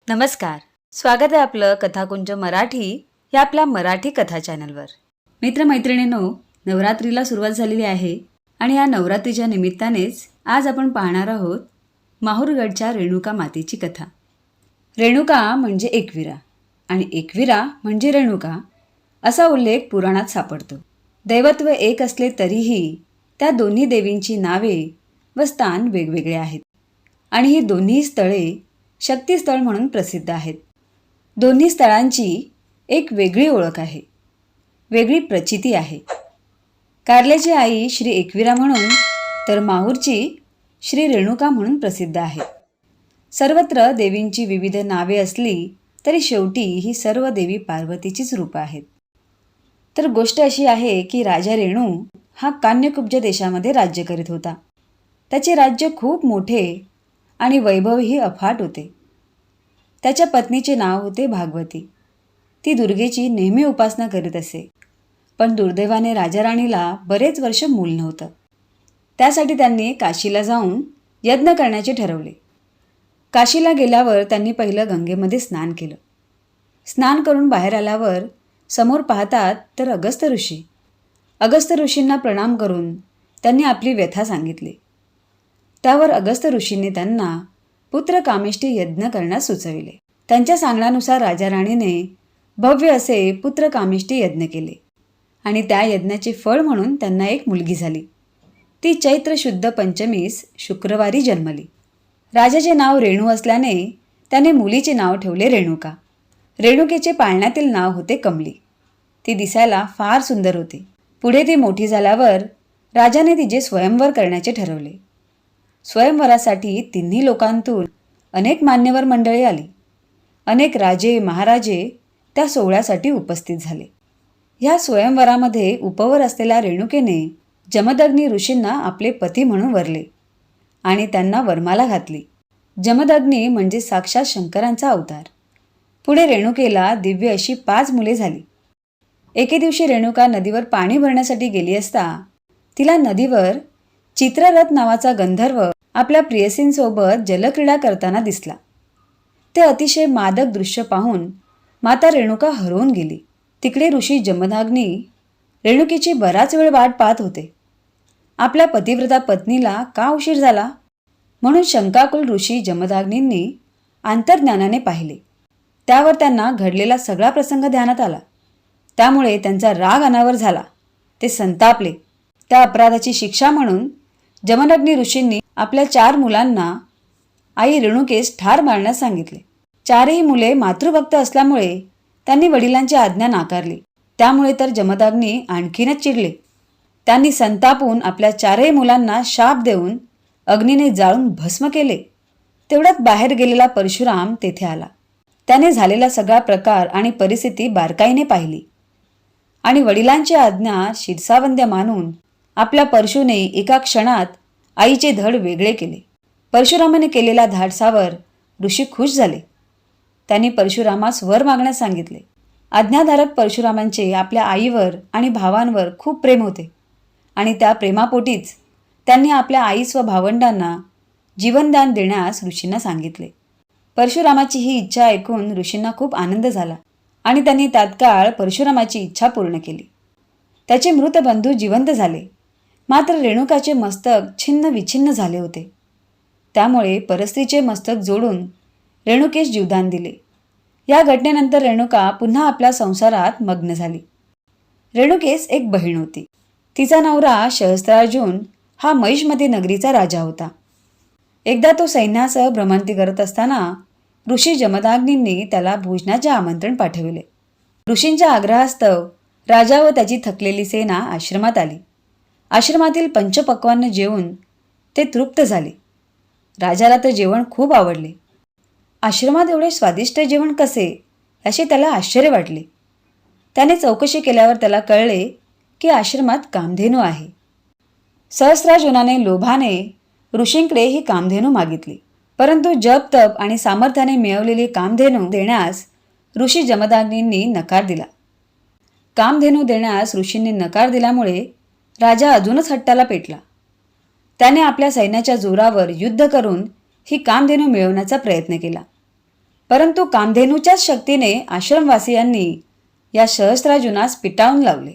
नमस्कार. स्वागत आहे आपलं कथाकुंज मराठी या आपल्या मराठी कथा चॅनलवर. मित्रमैत्रिणींनो, नवरात्रीला सुरुवात झालेली आहे आणि या नवरात्रीच्या निमित्तानेच आज आपण पाहणार आहोत माहूरगडच्या रेणुका मातेची कथा. रेणुका म्हणजे एकविरा आणि एकविरा म्हणजे रेणुका असा उल्लेख पुराणात सापडतो. दैवत्व एक असले तरीही त्या दोन्ही देवींची नावे व स्थान वेगवेगळे आहेत आणि ही दोन्ही स्थळे शक्तिस्थळ म्हणून प्रसिद्ध आहेत. दोन्ही स्थळांची एक वेगळी ओळख आहे, वेगळी प्रचिती आहे. कार्ल्याची आई श्री एकविरा म्हणून तर माहूरची श्री रेणुका म्हणून प्रसिद्ध आहे. सर्वत्र देवींची विविध नावे असली तरी शेवटी ही सर्व देवी पार्वतीचीच रूपं आहेत. तर गोष्ट अशी आहे की राजा रेणू हा कान्यकुब्ज देशामध्ये राज्य करीत होता. त्याचे राज्य खूप मोठे आणि वैभवही अफाट होते. त्याच्या पत्नीचे नाव होते भागवती. ती दुर्गेची नेहमी उपासना करीत असे. पण दुर्दैवाने राजा राणीला बरेच वर्ष मूल नव्हतं. त्यासाठी त्यांनी काशीला जाऊन यज्ञ करण्याचे ठरवले. काशीला गेल्यावर त्यांनी पहिलं गंगेमध्ये स्नान केलं. स्नान करून बाहेर आल्यावर समोर पाहतात तर अगस्त्य ऋषी. अगस्त्य ऋषींना प्रणाम करून त्यांनी आपली व्यथा सांगितली. त्यावर अगस्त्य ऋषींनी त्यांना पुत्र कामेष्टी यज्ञ करण्यास सुचविले. त्यांच्या सांगण्यानुसार राजा राणीने भव्य असे पुत्र कामेष्टी यज्ञ केले आणि त्या यज्ञाचे फळ म्हणून त्यांना एक मुलगी झाली. ती चैत्र शुद्ध पंचमीस शुक्रवारी जन्मली. राजाचे नाव रेणू असल्याने त्याने मुलीचे नाव ठेवले रेणुका. रेणुकेचे पाळण्यातील नाव होते कमली. ती दिसायला फार सुंदर होती. पुढे ती मोठी झाल्यावर राजाने तिचे स्वयंवर करण्याचे ठरवले. स्वयंवरासाठी तिन्ही लोकांतून अनेक मान्यवर मंडळी आली. अनेक राजे महाराजे त्या सोहळ्यासाठी उपस्थित झाले. ह्या स्वयंवरामध्ये उपवर असलेल्या रेणुकेने जमदग्नी ऋषींना आपले पती म्हणून वरले आणि त्यांना वरमाला घातली. जमदग्नी म्हणजे साक्षात शंकरांचा अवतार. पुढे रेणुकेला दिव्य अशी 5 मुले झाली. एके दिवशी रेणुका नदीवर पाणी भरण्यासाठी गेली असता तिला नदीवर चित्ररथ नावाचा गंधर्व आपल्या प्रियसींसोबत जलक्रीडा करताना दिसला. ते अतिशय मादक दृश्य पाहून माता रेणुका हरवून गेली. तिकडे ऋषी जमदग्नी रेणुकेची बराच वेळ वाट पाहत होते. आपल्या पतिव्रता पत्नीला का उशीर झाला म्हणून शंकाकुल ऋषी जमदग्नींनी अंतर्ज्ञानाने पाहिले. त्यावर त्यांना घडलेला सगळा प्रसंग ध्यानात आला. त्यामुळे त्यांचा राग अनावर झाला. ते संतापले. त्या अपराधाची शिक्षा म्हणून जमदग्नी ऋषींनी आपल्या 4 मुलांना आई रेणुकेस ठार मारण्यास सांगितले. 4ही मुले मातृभक्त असल्यामुळे त्यांनी वडिलांची आज्ञा नाकारली. त्यामुळे तर जमदग्नी आणखीनच चिडले. त्यांनी संतापून आपल्या 4ही मुलांना शाप देऊन अग्नीने जाळून भस्म केले. तेवढ्यात बाहेर गेलेला परशुराम तेथे आला. त्याने झालेला सगळा प्रकार आणि परिस्थिती बारकाईने पाहिली आणि वडिलांची आज्ञा शिरसावंद्य मानून आपल्या परशुने एका क्षणात आईचे धड वेगळे केले. परशुरामाने केलेल्या धाडसावर ऋषी खुश झाले. त्यांनी परशुरामास वर मागण्यास सांगितले. आज्ञाधारक परशुरामांचे आपल्या आईवर आणि भावांवर खूप प्रेम होते आणि त्या प्रेमापोटीच त्यांनी आपल्या आईस व भावंडांना जीवनदान देण्यास ऋषींना सांगितले. परशुरामाची ही इच्छा ऐकून ऋषींना खूप आनंद झाला आणि त्यांनी तात्काळ परशुरामाची इच्छा पूर्ण केली. त्याचे मृत बंधू जिवंत झाले, मात्र रेणुकाचे मस्तक छिन्न विछिन्न झाले होते. त्यामुळे परस्त्रीचे मस्तक जोडून रेणुकेस जीवदान दिले. या घटनेनंतर रेणुका पुन्हा आपल्या संसारात मग्न झाली. रेणुकेस एक बहीण होती. तिचा नवरा सहस्त्रार्जुन हा महिष्मती नगरीचा राजा होता. एकदा तो सैन्यासह भ्रमंती करत असताना ऋषी जमदग्नींनी त्याला भोजनाचे आमंत्रण पाठविले. ऋषींच्या आग्रहास्तव राजा व त्याची थकलेली सेना आश्रमात आली. आश्रमातील पंचपक्वान्न जेवून ते तृप्त झाले. राजाला तर जेवण खूप आवडले. आश्रमात एवढे स्वादिष्ट जेवण कसे असे त्याला आश्चर्य वाटले. त्याने चौकशी केल्यावर त्याला कळले की आश्रमात कामधेनू आहे. सहस्रार्जुनाने लोभाने ऋषींकडे ही कामधेनू मागितली, परंतु जप तप आणि सामर्थ्याने मिळवलेली कामधेनू देण्यास ऋषी जमदग्नींनी नकार दिला. कामधेनू देण्यास ऋषींनी नकार दिल्यामुळे राजा अजूनच हट्टाला पेटला. त्याने आपल्या सैन्याच्या जोरावर युद्ध करून ही कामधेनू मिळवण्याचा प्रयत्न केला. परंतु कामधेनूच्याच शक्तीने आश्रमवासियांनी या सहस्त्रार्जुनास पिटाळून लावले.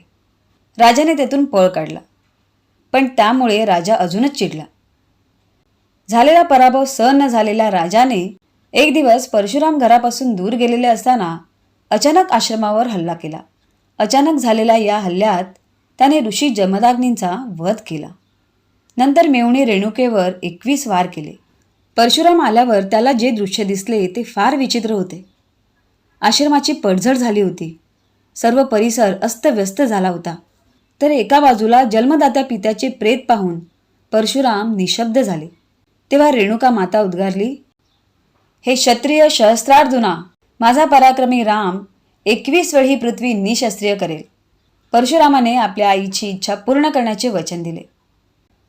राजाने तेथून पळ काढला. पण त्यामुळे राजा अजूनच चिडला. झालेला पराभव सहन न झालेल्या राजाने एक दिवस परशुराम घरापासून दूर गेलेले असताना अचानक आश्रमावर हल्ला केला. अचानक झालेल्या या हल्ल्यात त्याने ऋषी जमदाग्नींचा वध केला. नंतर मेवणी रेणुकेवर 21 वार केले. परशुराम आल्यावर त्याला जे दृश्य दिसले ते फार विचित्र होते. आश्रमाची पडझड झाली होती. सर्व परिसर अस्तव्यस्त झाला होता. तर एका बाजूला जन्मदात्या पित्याचे प्रेत पाहून परशुराम निशब्द झाले. तेव्हा रेणुका माता उद्गारली, हे क्षत्रिय सहस्त्रार्जुना, माझा पराक्रमी राम 21 वेळ ही पृथ्वी निशस्त्रीय करेल. परशुरामाने आपल्या आईची इच्छा पूर्ण करण्याचे वचन दिले.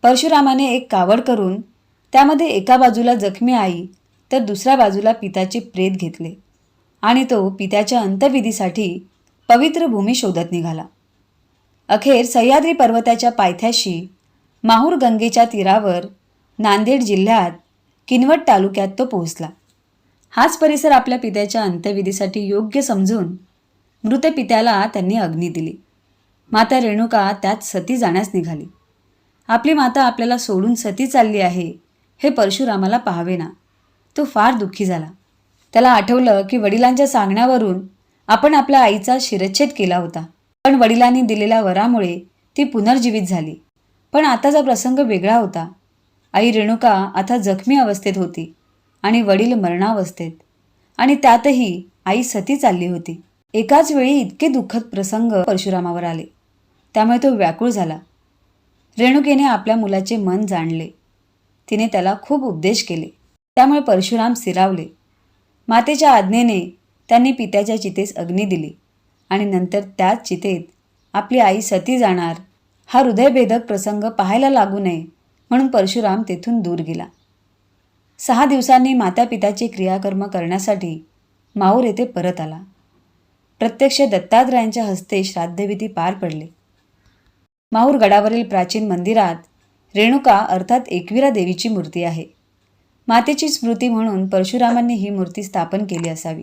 परशुरामाने एक कावड करून त्यामध्ये एका बाजूला जखमी आई तर दुसऱ्या बाजूला पित्याचे प्रेत घेतले आणि तो पित्याच्या अंत्यविधीसाठी पवित्र भूमी शोधत निघाला. अखेर सह्याद्री पर्वताच्या पायथ्याशी माहूर गंगेच्या तीरावर नांदेड जिल्ह्यात किनवट तालुक्यात तो पोहोचला. हाच परिसर आपल्या पित्याच्या अंत्यविधीसाठी योग्य समजून मृत पित्याला त्यांनी अग्नी दिली. माता रेणुका त्यात सती जाण्यास निघाली. आपली माता आपल्याला सोडून सती चालली आहे हे परशुरामाला पाहावेना. तो फार दुःखी झाला. त्याला आठवलं की वडिलांच्या सांगण्यावरून आपण आपल्या आईचा शिरच्छेद केला होता, पण वडिलांनी दिलेल्या वरामुळे ती पुनर्जीवित झाली. पण आताचा प्रसंग वेगळा होता. आई रेणुका आता जखमी अवस्थेत होती आणि वडील मरणावस्थेत, आणि त्यातही आई सती चालली होती. एकाच वेळी इतके दुःखद प्रसंग परशुरामावर आले. त्यामुळे तो व्याकुळ झाला. रेणुकेने आपल्या मुलाचे मन जाणले. तिने त्याला खूप उपदेश केले. त्यामुळे परशुराम स्थिरावले. मातेच्या आज्ञेने त्यांनी पित्याच्या चितेस अग्नी दिली आणि नंतर त्याच चितेत आपली आई सती जाणार हा हृदयभेदक प्रसंग पाहायला लागू नये म्हणून परशुराम तेथून दूर गेला. 6 दिवसांनी माता पित्याचे क्रियाकर्म करण्यासाठी माहूर येथे परत आला. प्रत्यक्ष दत्तात्रयांच्या हस्ते श्राद्धविधी पार पडले. माहूर गडावरील प्राचीन मंदिरात रेणुका अर्थात एकविरा देवीची मूर्ती आहे. मातेची स्मृती म्हणून परशुरामांनी ही मूर्ती स्थापन केली असावी.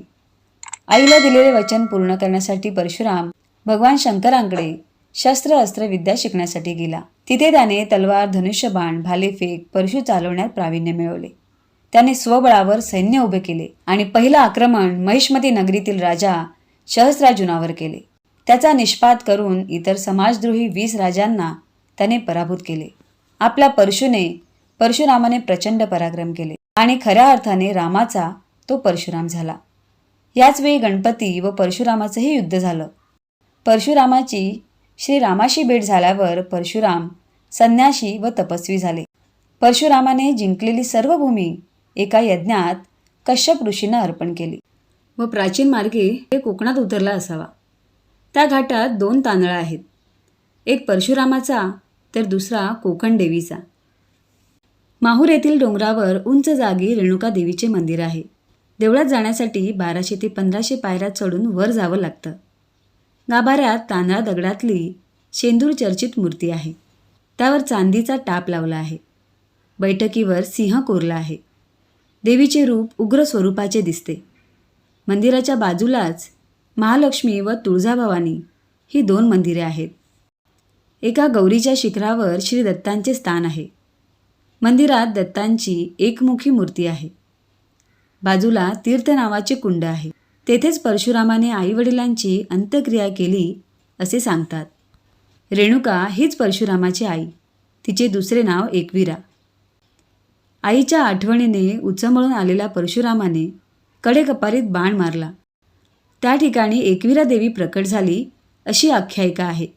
आईला दिलेले वचन पूर्ण करण्यासाठी परशुराम भगवान शंकरांकडे शस्त्र अस्त्र विद्या शिकण्यासाठी गेला. तिथे त्याने तलवार, धनुष्यबाण, भालेफेक, परशु चालवण्यात प्रावीण्य मिळवले. त्याने स्वबळावर सैन्य उभे केले आणि पहिलं आक्रमण महिष्मती नगरीतील राजा सहस्त्रार्जुनावर केले. त्याचा निष्पात करून इतर समाजद्रोही 20 राजांना त्याने पराभूत केले. आपल्या परशुरामाने प्रचंड पराक्रम केले आणि खऱ्या अर्थाने रामाचा तो परशुराम झाला. याच वेळी गणपती व परशुरामाचंही युद्ध झालं. परशुरामाची श्रीरामाशी भेट झाल्यावर परशुराम संन्याशी व तपस्वी झाले. परशुरामाने जिंकलेली सर्व भूमी एका यज्ञात कश्यप ऋषींना अर्पण केली व प्राचीन मार्गे ते कोकणात उतरला असावा. त्या घाटात 2 तांदळा आहेत. एक परशुरामाचा तर दुसरा कोकण देवीचा. माहूर येथील डोंगरावर उंच जागी रेणुका देवीचे मंदिर आहे. देवळात जाण्यासाठी 1200 ते 1500 पायऱ्या चढून वर जावं लागतं. गाभाऱ्यात तांदळा दगडातली शेंदूर चर्चित मूर्ती आहे. त्यावर चांदीचा टाप लावला आहे. बैठकीवर सिंह कोरला आहे. देवीचे रूप उग्र स्वरूपाचे दिसते. मंदिराच्या बाजूलाच महालक्ष्मी व तुळजाभवानी ही 2 मंदिरे आहेत. एका गौरीच्या शिखरावर श्री दत्तांचे स्थान आहे. मंदिरात दत्तांची एकमुखी मूर्ती आहे. बाजूला तीर्थ नावाचे कुंड आहे. तेथेच परशुरामाने आईवडिलांची अंत्यक्रिया केली असे सांगतात. रेणुका हीच परशुरामाची आई. तिचे दुसरे नाव एकविरा. आईच्या आठवणीने उचमळून आलेल्या परशुरामाने कडेकपारीत बाण मारला. त्या ठिकाणी एकविरा देवी प्रकट झाली अशी आख्यायिका आहे.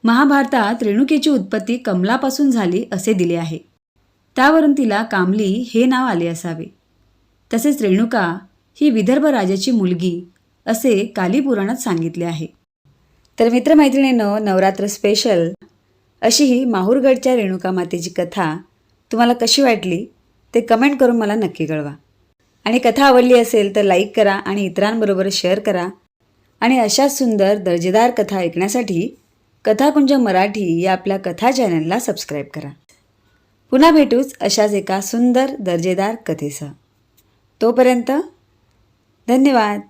महाभारतात रेणुकेची उत्पत्ती कमलापासून झाली असे दिले आहे. त्यावरून तिला कामली हे नाव आले असावे. तसेच रेणुका ही विदर्भ राजाची मुलगी असे काली पुराणात सांगितले आहे. तर मित्रमैत्रिणींनो, नवरात्र स्पेशल अशी ही माहूरगडच्या रेणुका मातेची कथा तुम्हाला कशी वाटली ते कमेंट करून मला नक्की कळवा. आणि कथा आवडली असेल तर लाईक करा आणि इतरांबरोबर शेअर करा. आणि अशाच सुंदर दर्जेदार कथा ऐकण्यासाठी कथाकुंज मराठी या आपल्या कथा चॅनलला सबस्क्राईब करा. पुन्हा भेटूच अशाच एका सुंदर दर्जेदार कथेसह. तोपर्यंत धन्यवाद.